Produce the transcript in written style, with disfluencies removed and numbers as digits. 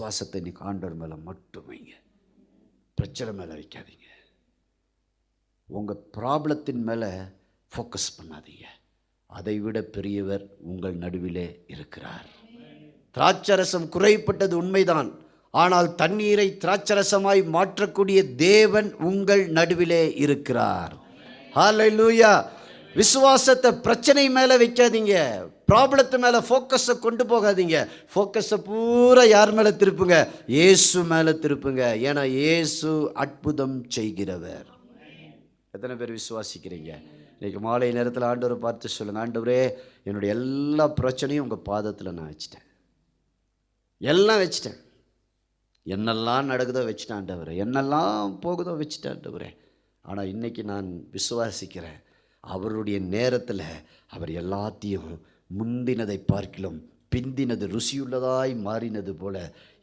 விசுவாசத்தை இன்னைக்கு ஆண்டவர் மேலே மட்டும் வைங்க. பிரச்சனை மேலே வைக்காதீங்க. உங்கள் ப்ராப்ளத்தின் மேலே ஃபோக்கஸ் பண்ணாதீங்க. அதை விட பெரியவர் உங்கள் நடுவிலே இருக்கிறார். திராட்சரசம் குறைப்பட்டது உண்மைதான், ஆனால் தண்ணீரை திராட்சரசமாய் மாற்றக்கூடிய தேவன் உங்கள் நடுவிலே இருக்கிறார். ஹல்லேலூயா. விசுவாசத்தை பிரச்சனை மேலே வைக்காதீங்க, ப்ராப்ளத்து மேலே ஃபோக்கஸை கொண்டு போகாதீங்க. ஃபோக்கஸை பூரா யார் மேலே திருப்புங்க? இயேசு மேலே திருப்புங்க. ஏன்னா இயேசு அற்புதம் செய்கிறவர். எத்தனை பேர் விசுவாசிக்கிறீங்க? இன்றைக்கி மாலை நேரத்தில் ஆண்டவரை பார்த்து சொல்லுங்கள், ஆண்டவரே என்னுடைய எல்லா பிரச்சனையும் உங்கள் பாதத்தில் நான் வச்சுட்டேன், எல்லாம் வச்சுட்டேன். என்னெல்லாம் நடக்குதோ வச்சுட்டேன் ஆண்டவரே, என்னெல்லாம் போகுதோ வச்சுட்டேன் ஆண்டவரே. ஆனால் இன்றைக்கி நான் விசுவாசிக்கிறேன், அவருடைய நேரத்தில் அவர் எல்லாத்தையும் முந்தினதை பார்க்கிலும் பிந்தினது ருசியுள்ளதாய் மாறினது போல